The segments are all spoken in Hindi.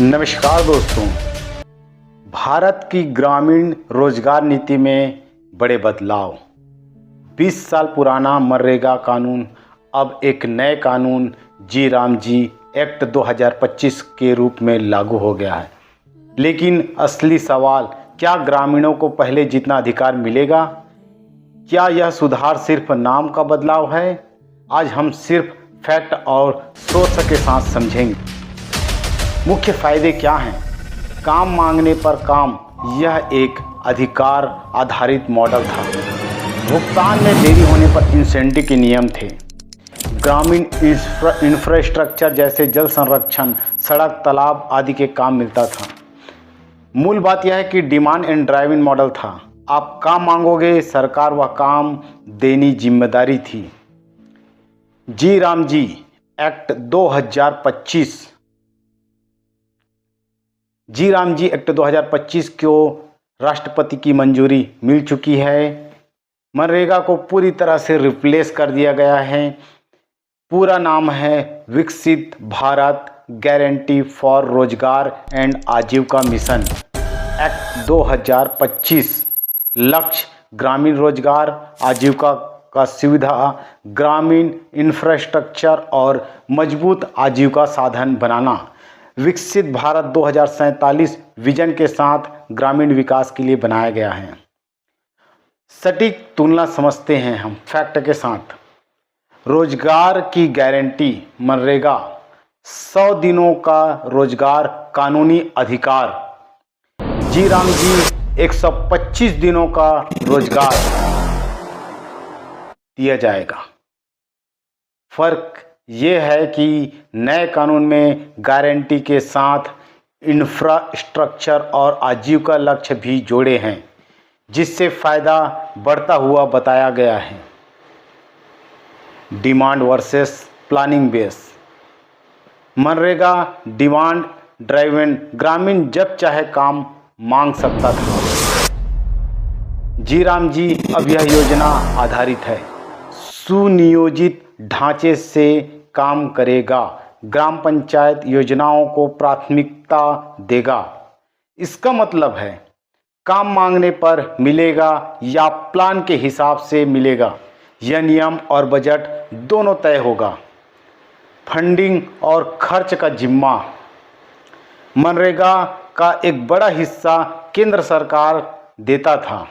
नमस्कार दोस्तों। भारत की ग्रामीण रोजगार नीति में बड़े बदलाव। 20 साल पुराना मनरेगा कानून अब एक नए कानून जी राम जी एक्ट 2025 के रूप में लागू हो गया है। लेकिन असली सवाल, क्या ग्रामीणों को पहले जितना अधिकार मिलेगा? क्या यह सुधार सिर्फ नाम का बदलाव है? आज हम सिर्फ फैक्ट और सोच के साथ समझेंगे। मुख्य फायदे क्या हैं? काम मांगने पर काम, यह एक अधिकार आधारित मॉडल था। भुगतान में देरी होने पर इंसेंटिव के नियम थे। ग्रामीण इंफ्रास्ट्रक्चर जैसे जल संरक्षण, सड़क, तालाब आदि के काम मिलता था। मूल बात यह है कि डिमांड एंड ड्राइविंग मॉडल था। आप काम मांगोगे, सरकार वह काम देनी जिम्मेदारी थी। जी राम जी एक्ट 2025 जी राम जी एक्ट 2025 को राष्ट्रपति की मंजूरी मिल चुकी है। मनरेगा को पूरी तरह से रिप्लेस कर दिया गया है। पूरा नाम है विकसित भारत गारंटी फॉर रोजगार एंड आजीविका मिशन एक्ट 2025। लक्ष्य ग्रामीण रोजगार, आजीविका का सुविधा, ग्रामीण इंफ्रास्ट्रक्चर और मजबूत आजीविका साधन बनाना। विकसित भारत 2047 विजन के साथ ग्रामीण विकास के लिए बनाया गया है। सटीक तुलना समझते हैं हम फैक्ट के साथ। रोजगार की गारंटी मनरेगा 100 दिनों का रोजगार कानूनी अधिकार। जी राम जी 125 दिनों का रोजगार दिया जाएगा। फर्क ये है कि नए कानून में गारंटी के साथ इंफ्रास्ट्रक्चर और आजीविका लक्ष्य भी जोड़े हैं, जिससे फायदा बढ़ता हुआ बताया गया है। Demand versus planning base. MNREGA demand driven, ग्रामीण जब चाहे काम मांग सकता था। जी राम जी अब यह योजना आधारित है, सुनियोजित ढांचे से काम करेगा, ग्राम पंचायत योजनाओं को प्राथमिकता देगा। इसका मतलब है काम मांगने पर मिलेगा या प्लान के हिसाब से मिलेगा। यह नियम और बजट दोनों तय होगा। फंडिंग और खर्च का जिम्मा। मनरेगा का एक बड़ा हिस्सा केंद्र सरकार देता था।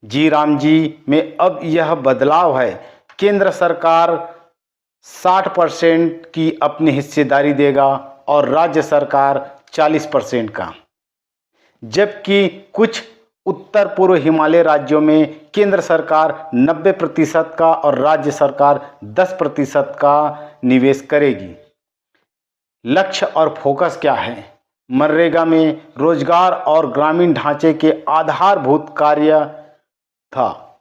जी राम जी में अब यह बदलाव है, केंद्र सरकार 60% की अपनी हिस्सेदारी देगा और राज्य सरकार 40% का। जबकि कुछ उत्तर पूर्व हिमालय राज्यों में केंद्र सरकार 90% का और राज्य सरकार 10% का निवेश करेगी। लक्ष्य और फोकस क्या है? मनरेगा में रोजगार और ग्रामीण ढांचे के आधारभूत कार्य था।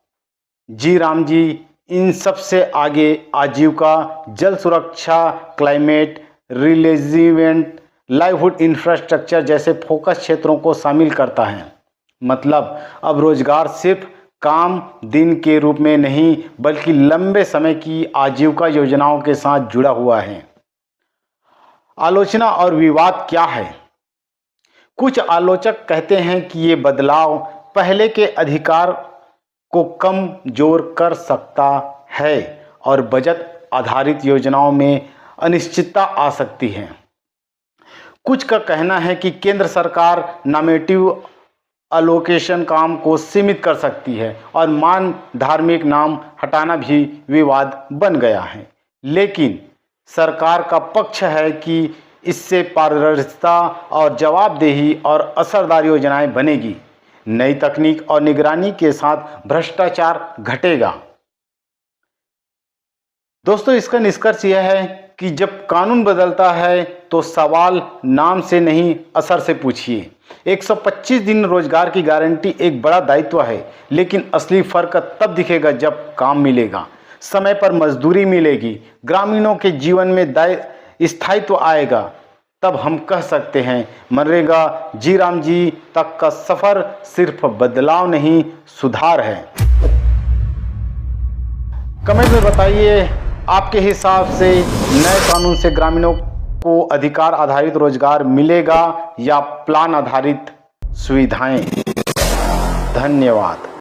जी राम जी इन सबसे आगे आजीविका, जल सुरक्षा, क्लाइमेट रिलेजिवेंट, लाइवहुड इंफ्रास्ट्रक्चर जैसे फोकस क्षेत्रों को शामिल करता है। मतलब अब रोजगार सिर्फ काम दिन के रूप में नहीं, बल्कि लंबे समय की आजीविका योजनाओं के साथ जुड़ा हुआ है। आलोचना और विवाद क्या है? कुछ आलोचक कहते हैं कि ये बदलाव पहले के अधिकार को कम जोर कर सकता है और बजट आधारित योजनाओं में अनिश्चितता आ सकती है। कुछ का कहना है कि केंद्र सरकार नॉमिनेटिव अलोकेशन काम को सीमित कर सकती है और मान धार्मिक नाम हटाना भी विवाद बन गया है। लेकिन सरकार का पक्ष है कि इससे पारदर्शिता और जवाबदेही और असरदार योजनाएं बनेगी। नई तकनीक और निगरानी के साथ भ्रष्टाचार घटेगा। दोस्तों, इसका निष्कर्ष यह है कि जब कानून बदलता है तो सवाल नाम से नहीं, असर से पूछिए। 125 दिन रोजगार की गारंटी एक बड़ा दायित्व है, लेकिन असली फर्क तब दिखेगा जब काम मिलेगा, समय पर मजदूरी मिलेगी, ग्रामीणों के जीवन में स्थायित्व आएगा। तब हम कह सकते हैं मनरेगा जी राम जी तक का सफर सिर्फ बदलाव नहीं, सुधार है। कमेंट में बताइए आपके हिसाब से नए कानून से ग्रामीणों को अधिकार आधारित रोजगार मिलेगा या प्लान आधारित सुविधाएं? धन्यवाद।